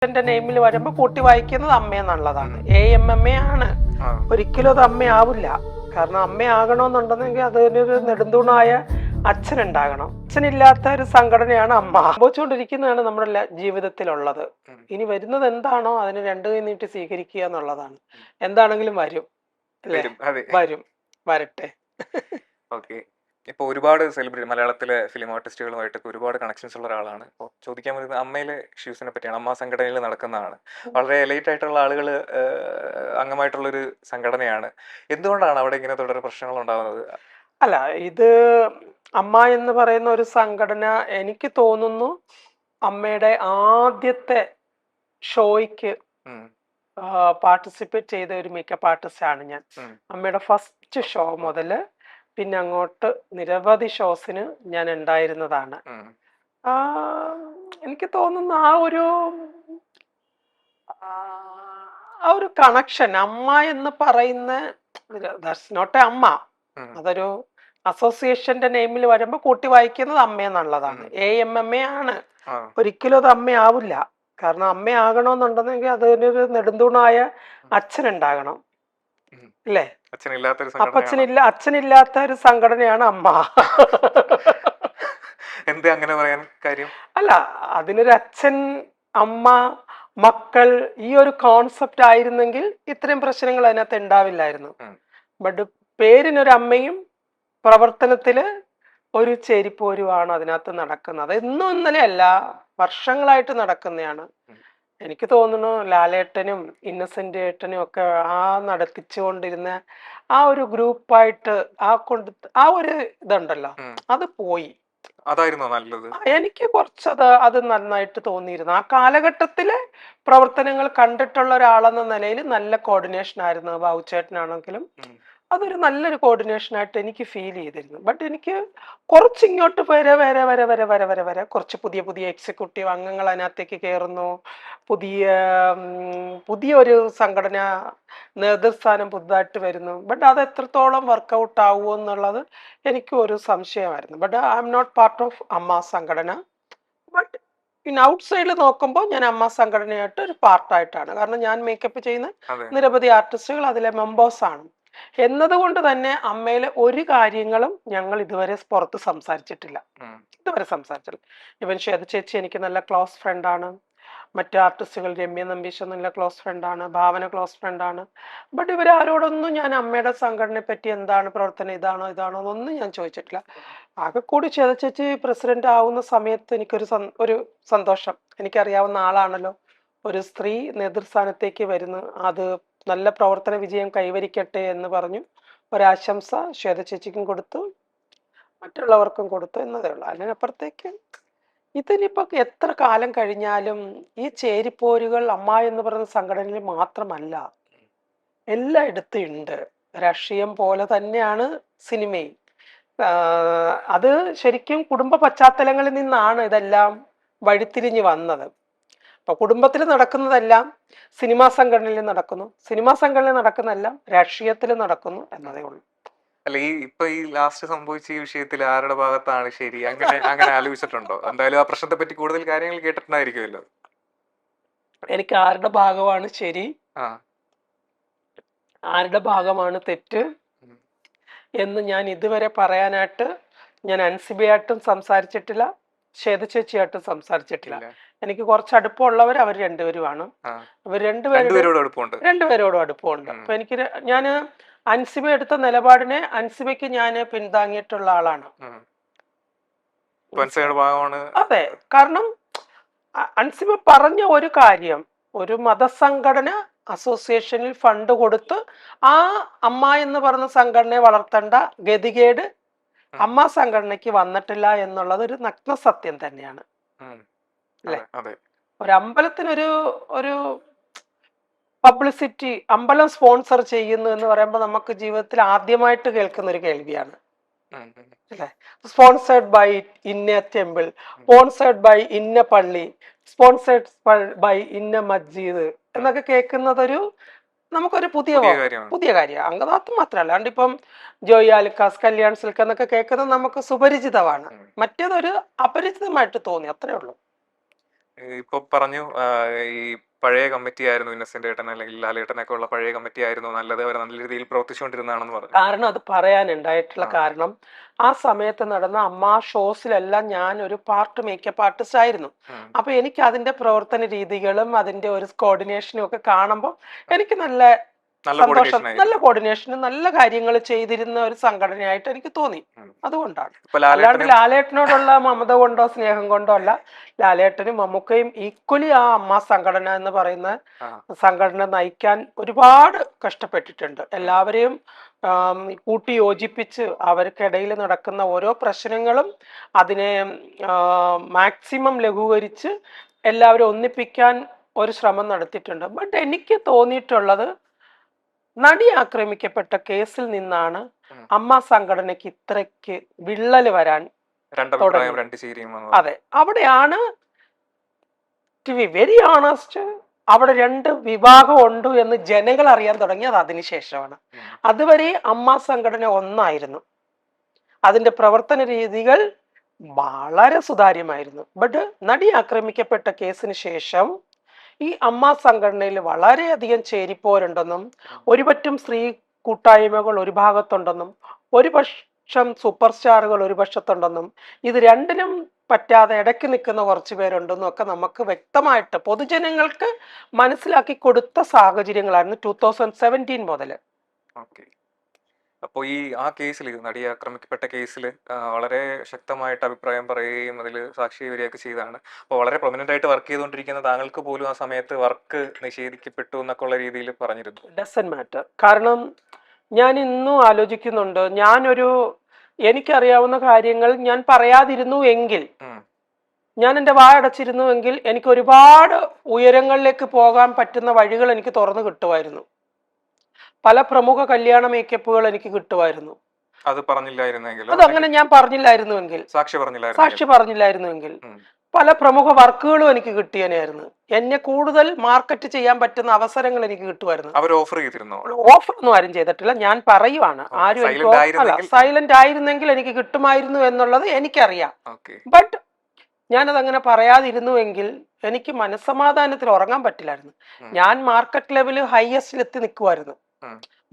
എന്റെ നെയിമിൽ വരുമ്പോ കൂട്ടി വായിക്കുന്നത് അമ്മയെന്നുള്ളതാണ്. AMMA ആണ്. ഒരിക്കലും അത് അമ്മയാവില്ല. കാരണം അമ്മയാകണമെന്നുണ്ടെങ്കിൽ അതിനൊരു നെടുന്തൂണായ അച്ഛനുണ്ടാകണം. അച്ഛനില്ലാത്ത ഒരു സംഘടനയാണ് അമ്മ. സംഭവിച്ചുകൊണ്ടിരിക്കുന്നതാണ് നമ്മുടെ ജീവിതത്തിലുള്ളത്. ഇനി വരുന്നത് എന്താണോ അതിന് രണ്ടു കൈ നീട്ടി സ്വീകരിക്കുക എന്നുള്ളതാണ്. എന്താണെങ്കിലും വരും അല്ലേ? വരും, വരട്ടെ. ഓക്കെ. ഇപ്പോൾ ഒരുപാട് സെലിബ്രിറ്റി മലയാളത്തിലെ ഫിലിം ആർട്ടിസ്റ്റുകളുമായിട്ടൊക്കെ ഒരുപാട് കണക്ഷൻസ് ഉള്ള ഒരാളാണ്. അപ്പോൾ ചോദിക്കാൻ പറ്റുന്നത് അമ്മയിലെ ഇഷ്യൂസിനെ പറ്റിയാണ്. അമ്മ സംഘടനയിൽ നടക്കുന്നതാണ്. വളരെ എലൈറ്റ് ആയിട്ടുള്ള ആളുകൾ അംഗമായിട്ടുള്ളൊരു സംഘടനയാണ്. എന്തുകൊണ്ടാണ് അവിടെ ഇങ്ങനെ തുടരെ പ്രശ്നങ്ങൾ ഉണ്ടാകുന്നത്? അല്ല, ഇത് അമ്മ എന്ന് പറയുന്ന ഒരു സംഘടന എനിക്ക് തോന്നുന്നു അമ്മയുടെ ആദ്യത്തെ ഷോയ്ക്ക് പാർട്ടിസിപ്പേറ്റ് ചെയ്ത ഒരു മേക്കപ്പ് ആർട്ടിസ്റ്റ് ആണ് ഞാൻ. അമ്മയുടെ ഫസ്റ്റ് ഷോ മുതൽ പിന്നെ അങ്ങോട്ട് നിരവധി ഷോസിന് ഞാൻ ഉണ്ടായിരുന്നതാണ്. എനിക്ക് തോന്നുന്നു ആ ഒരു കണക്ഷൻ അമ്മ എന്ന് പറയുന്ന ദാറ്റ്സ് നോട്ട് എ അമ്മ, അതൊരു അസോസിയേഷന്റെ നെയിമിൽ വരുമ്പോ കൂട്ടി വായിക്കുന്നത് അമ്മയെന്നുള്ളതാണ്. AMMA ആണ്. ഒരിക്കലും അത് അമ്മയാവില്ല. കാരണം അമ്മയാകണമെന്നുണ്ടെങ്കിൽ അതിനൊരു നെടുന്തൂണായ അച്ഛനുണ്ടാകണം അല്ലേ? അച്ഛനില്ലാത്ത ഒരു സംഘടനയാണ് അമ്മ. എന്താ അങ്ങനെ പറയാൻ കാര്യം? അല്ല, അതിനൊരു അച്ഛൻ, അമ്മ, മക്കൾ, ഈ ഒരു കോൺസെപ്റ്റ് ആയിരുന്നെങ്കിൽ ഇത്രയും പ്രശ്നങ്ങൾ അതിനകത്ത് ഉണ്ടാവില്ലായിരുന്നു. ബട്ട് പേരിനൊരു അമ്മയും പ്രവർത്തനത്തില് ഒരു ചെരിപ്പോരുമാണ് അതിനകത്ത് നടക്കുന്നത്. ഇന്നും ഇന്നലെ അല്ല, വർഷങ്ങളായിട്ട് നടക്കുന്നതാണ്. എനിക്ക് തോന്നുന്നു ലാലേട്ടനും ഇന്നസെന്റ് ഏട്ടനും ഒക്കെ നടത്തിച്ചുകൊണ്ടിരുന്ന ആ ഒരു ഗ്രൂപ്പായിട്ട് ആ ഒരു ഇതുണ്ടല്ലോ, അത് പോയി. അതായിരുന്നു നല്ലത്. എനിക്ക് അത് നന്നായിട്ട് തോന്നിയിരുന്നു. ആ കാലഘട്ടത്തിലെ പ്രവർത്തനങ്ങൾ കണ്ടിട്ടുള്ള ഒരാളെന്ന നിലയിൽ നല്ല കോർഡിനേഷൻ ആയിരുന്നു. ബാബുച്ചേട്ടനാണെങ്കിലും അതൊരു നല്ലൊരു കോർഡിനേഷൻ ആയിട്ട് എനിക്ക് ഫീൽ ചെയ്തിരുന്നു. ബട്ട് എനിക്ക് കുറച്ച് ഇങ്ങോട്ട് വരെ കുറച്ച് പുതിയ എക്സിക്യൂട്ടീവ് അംഗങ്ങൾ അതിനകത്തേക്ക് കയറുന്നു. പുതിയൊരു സംഘടന നേതൃസ്ഥാനം പുതുതായിട്ട് വരുന്നു. ബട്ട് അത് എത്രത്തോളം വർക്കൗട്ട് ആവുമോ എന്നുള്ളത് എനിക്ക് ഒരു സംശയമായിരുന്നു. But I am not part of Amma സംഘടന. ബട്ട് ഔട്ട് സൈഡിൽ നോക്കുമ്പോൾ ഞാൻ അമ്മ സംഘടനയായിട്ട് ഒരു പാർട്ടായിട്ടാണ്. കാരണം ഞാൻ മേക്കപ്പ് ചെയ്യുന്ന നിരവധി ആർട്ടിസ്റ്റുകൾ അതിലെ മെമ്പേഴ്സാണ് എന്നതുകൊണ്ട് തന്നെ അമ്മയിലെ ഒരു കാര്യങ്ങളും ഞങ്ങൾ ഇതുവരെ പുറത്ത് സംസാരിച്ചിട്ടില്ല. ഇവൻ ശ്വേത ചേച്ചി എനിക്ക് നല്ല ക്ലോസ് ഫ്രണ്ടാണ്. മറ്റു ആർട്ടിസ്റ്റുകൾ രമ്യ നമ്പീശൻ നല്ല ക്ലോസ് ഫ്രണ്ടാണ്, ഭാവന ക്ലോസ് ഫ്രണ്ടാണ്. ബട്ട് ഇവരാരോടൊന്നും ഞാൻ അമ്മയുടെ സംഘടനയെ പറ്റി എന്താണ് പ്രവർത്തനം, ഇതാണോ എന്നൊന്നും ഞാൻ ചോദിച്ചിട്ടില്ല. ആകെ കൂടി ശ്വേത ചേച്ചി പ്രസിഡന്റ് ആവുന്ന സമയത്ത് എനിക്കൊരു സന്തോഷം. എനിക്കറിയാവുന്ന ആളാണല്ലോ, ഒരു സ്ത്രീ നേതൃസ്ഥാനത്തേക്ക് വരുന്നു, അത് നല്ല പ്രവർത്തന വിജയം കൈവരിക്കട്ടെ എന്ന് പറഞ്ഞു ഒരാശംസ ശ്വേത ചേച്ചിക്കും കൊടുത്തു, മറ്റുള്ളവർക്കും കൊടുത്തു എന്നതേ ഉള്ളൂ. അതിനപ്പുറത്തേക്ക് ഇതിനിപ്പോ എത്ര കാലം കഴിഞ്ഞാലും ഈ ചേരിപ്പോരുകൾ അമ്മ എന്ന് പറയുന്ന സംഘടനയിൽ മാത്രമല്ല, എല്ലായിടത്തും ഉണ്ട്. രാഷ്ട്രീയം പോലെ തന്നെയാണ് സിനിമയും. അത് ശരിക്കും കുടുംബ പശ്ചാത്തലങ്ങളിൽ നിന്നാണ് ഇതെല്ലാം വഴിത്തിരിഞ്ഞ് വന്നത്. അപ്പൊ കുടുംബത്തിൽ നടക്കുന്നതെല്ലാം സിനിമാ സംഘടനയിൽ നടക്കുന്നു, സിനിമാ സംഘടനയിൽ നടക്കുന്നതെല്ലാം രാഷ്ട്രീയത്തിൽ നടക്കുന്നു എന്നതേ ഉള്ളൂ. അല്ല, ഈ ലാസ്റ്റ് സംഭവിച്ച ഈ വിഷയത്തിൽ ആരുടെ ഭാഗത്താണ് ശരി, അങ്ങനെ ആലോചിച്ചിട്ടുണ്ടോ? എന്തായാലും ആ പ്രശ്നത്തെ പറ്റി കൂടുതൽ കാര്യങ്ങൾ കേട്ടിട്ടുണ്ടായിരിക്കുമല്ലോ. എനിക്ക് ആരുടെ ഭാഗമാണ് ശരി, ആരുടെ ഭാഗമാണ് തെറ്റ് എന്ന് ഞാൻ ഇതുവരെ പറയാനായിട്ട് ഞാൻ അൻസിബയായിട്ടും സംസാരിച്ചിട്ടില്ല, ശ്വേത ചേച്ചിയായിട്ടും സംസാരിച്ചിട്ടില്ല. എനിക്ക് കുറച്ച് അടുപ്പമുള്ളവർ അവർ രണ്ടുപേരുമാണ്. അവർ രണ്ടുപേരോടും അടുപ്പമുണ്ട്. അപ്പൊ ഞാൻ അൻസിബ എടുത്ത നിലപാടിനെ അൻസിബയ്ക്ക് ഞാൻ പിന്താങ്ങിയിട്ടുള്ള ആളാണ്. അതെ, കാരണം അൻസിബ പറഞ്ഞ ഒരു കാര്യം, ഒരു മതസംഘടന അസോസിയേഷനിൽ ഫണ്ട് കൊടുത്ത് ആ അമ്മ എന്ന് പറഞ്ഞ സംഘടനയെ വളർത്തേണ്ട ഗതികേട് അമ്മ സംഘടനയ്ക്ക് വന്നിട്ടില്ല എന്നുള്ളത് ഒരു നഗ്ന സത്യം തന്നെയാണ് അല്ലെ? ഒരു അമ്പലത്തിനൊരു പബ്ലിസിറ്റി, അമ്പലം സ്പോൺസർ ചെയ്യുന്നു എന്ന് പറയുമ്പോൾ നമുക്ക് ജീവിതത്തിൽ ആദ്യമായിട്ട് കേൾക്കുന്ന ഒരു കേൾവിയാണ് അല്ലെ? സ്പോൺസേർഡ് ബൈ ഇന്ന ടെമ്പിൾ, സ്പോൺസേർഡ് ബൈ ഇന്ന പള്ളി, സ്പോൺസേർഡ് ബൈ ഇന്ന മസ്ജിദ് എന്നൊക്കെ കേൾക്കുന്നത് നമുക്കൊരു പുതിയ കാര്യം. അംഗദാത്വം മാത്രമല്ല, അല്ലാണ്ട് ഇപ്പം ജോയി ആലുക്കാസ്, കല്യാൺ സിൽക്ക് എന്നൊക്കെ കേൾക്കുന്നത് നമുക്ക് സുപരിചിതമാണ്. മറ്റേതൊരു അപരിചിതമായിട്ട് തോന്നി, അത്രേ ഉള്ളൂ. ഇപ്പൊ പറഞ്ഞു ഈ പഴയ കമ്മിറ്റി ആയിരുന്നു ഇന്നസെന്റ് ഏട്ടൻ അല്ലെങ്കിൽ ലാലേട്ടനൊക്കെ ഉള്ള പഴയ കമ്മിറ്റി ആയിരുന്നു നല്ലത്, അവർ നല്ല രീതിയിൽ പ്രവർത്തിച്ചുകൊണ്ടിരുന്നതാണെന്ന് പറഞ്ഞു. കാരണം അത് പറയാനുണ്ടായിട്ടുള്ള ആ. കാരണം ആ സമയത്ത് നടന്ന അമ്മ ഷോസിലെല്ലാം ഞാൻ ഒരു പാർട്ട് മേക്കപ്പ് ആർട്ടിസ്റ്റ് ആയിരുന്നു. ഉം. അപ്പൊ എനിക്ക് അതിന്റെ പ്രവർത്തന രീതികളും അതിന്റെ ഒരു കോർഡിനേഷനും ഒക്കെ കാണുമ്പോൾ എനിക്ക് നല്ല നല്ല സന്തോഷം, കോർഡിനേഷൻ നല്ല ആയിരുന്നു. കോർഡിനേഷനും നല്ല കാര്യങ്ങൾ ചെയ്തിരുന്ന ഒരു സംഘടനയായിട്ട് എനിക്ക് തോന്നി. ഉം. അതുകൊണ്ടാണ്. ഇപ്പൊ അല്ലാണ്ട് ലാലേട്ടനും ലാലേട്ടനോടുള്ള മമത കൊണ്ടോ സ്നേഹം കൊണ്ടോ അല്ല. ലാലേട്ടനും മമ്മൂക്കയും ഈക്വലി ആ അമ്മ സംഘടന എന്ന് പറയുന്ന ആ, സംഘടന നയിക്കാൻ ഒരുപാട് കഷ്ടപ്പെട്ടിട്ടുണ്ട്. എല്ലാവരെയും കൂട്ടി യോജിപ്പിച്ച് അവർക്കിടയിൽ നടക്കുന്ന ഓരോ പ്രശ്നങ്ങളും അതിനെ മാക്സിമം ലഘൂകരിച്ച് എല്ലാവരും ഒന്നിപ്പിക്കാൻ ഒരു ശ്രമം നടത്തിയിട്ടുണ്ട്. ബട്ട് എനിക്ക് തോന്നിയിട്ടുള്ളത് നടി ആക്രമിക്കപ്പെട്ട കേസിൽ നിന്നാണ് ഉം. അമ്മ സംഘടനയ്ക്ക് ഇത്രയ്ക്ക് വിള്ളല് വരാൻ രണ്ടഭിപ്രായം തുടങ്ങിയത്. രണ്ട് ചേരിയും വന്നു. അതെ, അവിടെയാണ് ടു ബി വെരി ഓണസ്റ്റ്, അവിടെ രണ്ട് വിഭാഗം ഉണ്ട് എന്ന് ജനങ്ങൾ അറിയാൻ തുടങ്ങിയത് അതിനുശേഷമാണ്. ഉം. അതുവരെ അമ്മ സംഘടന ഒന്നായിരുന്നു. അതിന്റെ പ്രവർത്തന രീതികൾ വളരെ സുതാര്യമായിരുന്നു. ബട്ട് നടി ആക്രമിക്കപ്പെട്ട കേസിന് ശേഷം ഈ അമ്മ സംഘടനയിൽ വളരെയധികം ചേരിപ്പോരുണ്ടെന്നും ഒരുപറ്റം സ്ത്രീ കൂട്ടായ്മകൾ ഒരു ഭാഗത്തുണ്ടെന്നും ഒരു പക്ഷം സൂപ്പർ സ്റ്റാറുകൾ ഒരു പക്ഷത്തുണ്ടെന്നും ഇത് രണ്ടിനും പറ്റാതെ ഇടയ്ക്ക് നിൽക്കുന്ന കുറച്ച് പേരുണ്ടെന്നും ഒക്കെ നമുക്ക് വ്യക്തമായിട്ട് പൊതുജനങ്ങൾക്ക് മനസ്സിലാക്കി കൊടുത്ത സാഹചര്യങ്ങളായിരുന്നു 2017 മുതൽ. ഓക്കെ. അപ്പോൾ ഈ ആ കേസിൽ, നടി ആക്രമിക്കപ്പെട്ട കേസിൽ വളരെ ശക്തമായിട്ട് അഭിപ്രായം പറയുകയും അതിൽ സാക്ഷി വരികയൊക്കെ ചെയ്തതാണ്. അപ്പോൾ വളരെ പ്രൊമിനന്റ് ആയിട്ട് വർക്ക് ചെയ്തുകൊണ്ടിരിക്കുന്ന താങ്കൾക്ക് പോലും ആ സമയത്ത് വർക്ക് നിഷേധിക്കപ്പെട്ടു എന്നൊക്കെ ഉള്ള രീതിയിൽ പറഞ്ഞിരുന്നു. Doesn't matter. കാരണം ഞാൻ ഇന്നും ആലോചിക്കുന്നുണ്ട്, എനിക്കറിയാവുന്ന കാര്യങ്ങൾ ഞാൻ പറയാതിരുന്നു എങ്കിൽ, ഉം. ഞാൻ എൻ്റെ വായടച്ചിരുന്നു എങ്കിൽ എനിക്ക് ഒരുപാട് ഉയരങ്ങളിലേക്ക് പോകാൻ പറ്റുന്ന വഴികൾ എനിക്ക് തുറന്നു കിട്ടുമായിരുന്നു. പല പ്രമുഖ കല്യാണ മേക്കപ്പുകൾ എനിക്ക് കിട്ടുമായിരുന്നു. അത് പറഞ്ഞില്ലായിരുന്നെങ്കിലോ, അതങ്ങനെ ഞാൻ പറഞ്ഞില്ലായിരുന്നുവെങ്കിൽ, സാക്ഷി പറഞ്ഞില്ലായിരുന്നു. സാക്ഷി പറഞ്ഞില്ലായിരുന്നുവെങ്കിൽ പല പ്രമുഖ വർക്കുകളും എനിക്ക് കിട്ടിയനായിരുന്നു. എന്നെ കൂടുതൽ മാർക്കറ്റ് ചെയ്യാൻ പറ്റുന്ന അവസരങ്ങൾ എനിക്ക് കിട്ടുമായിരുന്നു. അവർ ഓഫർ ചെയ്തിരുന്നോ? ഓഫർ ഒന്നും ആരും ചെയ്തിട്ടില്ല, ഞാൻ പറയുവാണ്. ആരും എനിക്ക് സൈലന്റ് ആയിരുന്നെങ്കിൽ എനിക്ക് കിട്ടുമായിരുന്നു എന്നുള്ളത് എനിക്കറിയാം. ബട്ട് ഞാനത് അങ്ങനെ പറയാതിരുന്നുവെങ്കിൽ എനിക്ക് മനസ്സമാധാനത്തിൽ ഉറങ്ങാൻ പറ്റില്ലായിരുന്നു. ഞാൻ മാർക്കറ്റ് ലെവല് ഹയസ്റ്റിൽ എത്തി നിൽക്കുമായിരുന്നു.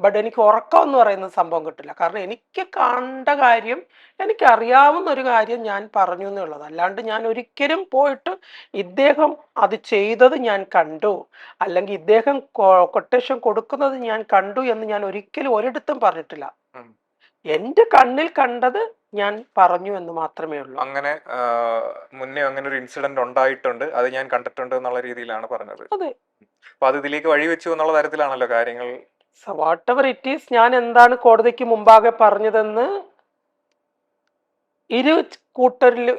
ബട്ട് എനിക്ക് ഉറക്കം എന്ന് പറയുന്ന സംഭവം കിട്ടില്ല. കാരണം എനിക്ക് കണ്ട കാര്യം, എനിക്കറിയാവുന്ന ഒരു കാര്യം ഞാൻ പറഞ്ഞു എന്നുള്ളത്. അല്ലാണ്ട് ഞാൻ ഒരിക്കലും പോയിട്ട് ഇദ്ദേഹം അത് ചെയ്തത് ഞാൻ കണ്ടു, അല്ലെങ്കിൽ ഇദ്ദേഹം കൊട്ടേഷൻ കൊടുക്കുന്നത് ഞാൻ കണ്ടു എന്ന് ഞാൻ ഒരിക്കലും ഒരിടത്തും പറഞ്ഞിട്ടില്ല. എന്റെ കണ്ണിൽ കണ്ടത് ഞാൻ പറഞ്ഞു എന്ന് മാത്രമേ ഉള്ളൂ. അങ്ങനെ മുന്നേ അങ്ങനെ ഒരു ഇൻസിഡന്റ് ഉണ്ടായിട്ടുണ്ട്, അത് ഞാൻ കണ്ടിട്ടുണ്ട് എന്നുള്ള രീതിയിലാണ് പറഞ്ഞത്. അതെ. അപ്പൊ അത് ഇതിലേക്ക് വഴിവെച്ചു എന്നുള്ള തരത്തിലാണല്ലോ കാര്യങ്ങൾ. വാട്ട് എവർ ഇറ്റ് ഈസ്, ഞാൻ എന്താണ് കോടതിക്ക് മുമ്പാകെ പറഞ്ഞതെന്ന്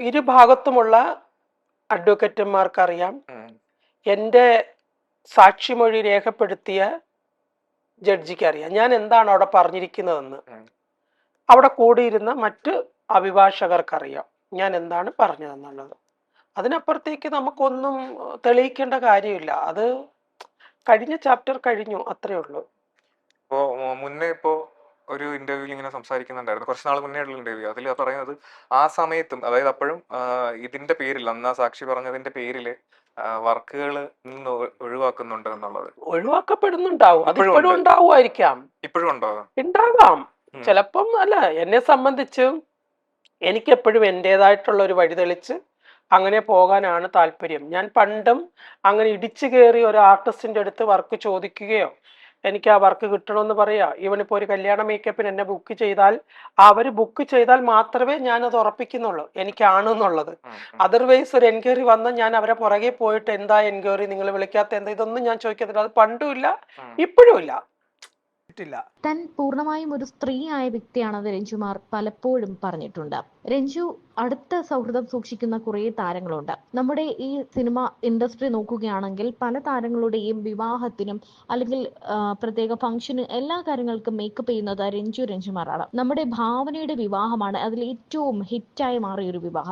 ഇരു ഭാഗത്തുമുള്ള അഡ്വക്കേറ്റുമാർക്കറിയാം. എൻ്റെ സാക്ഷിമൊഴി രേഖപ്പെടുത്തിയ ജഡ്ജിക്ക് അറിയാം ഞാൻ എന്താണ് അവിടെ പറഞ്ഞിരിക്കുന്നതെന്ന്. അവിടെ കൂടിയിരുന്ന മറ്റ് അഭിഭാഷകർക്കറിയാം ഞാൻ എന്താണ് പറഞ്ഞതെന്നുള്ളത്. അതിനപ്പുറത്തേക്ക് നമുക്കൊന്നും തെളിയിക്കേണ്ട കാര്യമില്ല. അത് കഴിഞ്ഞ ചാപ്റ്റർ കഴിഞ്ഞു, അത്രേ ഉള്ളൂ. ഇപ്പോ മുന്നേ ഒരു ഇന്റർവ്യൂവിൽ ഇങ്ങനെ സംസാരിക്കുന്നുണ്ടായിരുന്നു, കുറച്ച് നാൾ മുന്നേ ഉള്ള ഇന്റർവ്യൂ. അതിൽ പറയുന്നത് ആ സമയത്തും, അതായത് അപ്പോഴും ഇതിന്റെ പേരിൽ, അന്ന് ആ സാക്ഷി പറഞ്ഞതിന്റെ പേരിൽ വർക്കുകൾ നിന്ന് ഒഴിവാക്കുന്നുണ്ട് എന്നുള്ളത്. ഒഴിവാക്കപ്പെടുന്നുണ്ടാവും, അതിപ്പോഴും ഉണ്ടാവുമായിരിക്കാം. ഇപ്പോഴും ഉണ്ടാകാം ചിലപ്പം. അല്ല, എന്നെ സംബന്ധിച്ച് എനിക്കെപ്പോഴും എൻ്റെതായിട്ടുള്ള ഒരു വഴി തെളിച്ച് അങ്ങനെ പോകാനാണ് താല്പര്യം. ഞാൻ പണ്ടും അങ്ങനെ ഇടിച്ചു കയറി ഒരു ആർട്ടിസ്റ്റിന്റെ അടുത്ത് വർക്ക് ചോദിക്കുകയോ എനിക്ക് ആ വർക്ക് കിട്ടണമെന്ന് പറയാ. ഇവനിപ്പോൾ ഒരു കല്യാണ മേക്കപ്പിന് എന്നെ ബുക്ക് ചെയ്താൽ, അവർ ബുക്ക് ചെയ്താൽ മാത്രമേ ഞാനത് ഉറപ്പിക്കുന്നുള്ളൂ എനിക്കാണെന്നുള്ളത്. അതർവൈസ് ഒരു എൻക്വയറി വന്നാൽ ഞാൻ അവരെ പുറകെ പോയിട്ട് എന്താ എൻക്വയറി, നിങ്ങൾ വിളിക്കാത്ത എന്താ, ഇതൊന്നും ഞാൻ ചോദിക്കത്തില്ല. അത് പണ്ടും ഇല്ല, ഇപ്പോഴും ഇല്ല. താൻ പൂർണ്ണമായും ഒരു സ്ത്രീയായ വ്യക്തിയാണെന്ന് രഞ്ജുമാർ പലപ്പോഴും പറഞ്ഞിട്ടുണ്ട്. രഞ്ജു അടുത്ത സൗഹൃദം സൂക്ഷിക്കുന്ന കുറേ താരങ്ങളുണ്ട്. നമ്മുടെ ഈ സിനിമ ഇൻഡസ്ട്രി നോക്കുകയാണെങ്കിൽ പല താരങ്ങളുടെയും വിവാഹത്തിനും അല്ലെങ്കിൽ പ്രത്യേക ഫംഗ്ഷന് എല്ലാ കാര്യങ്ങൾക്കും മേക്കപ്പ് ചെയ്യുന്നത് രഞ്ജുമാറാണ്. നമ്മുടെ ഭാവനയുടെ വിവാഹമാണ് അതിൽ ഏറ്റവും ഹിറ്റായി മാറിയ ഒരു വിവാഹം.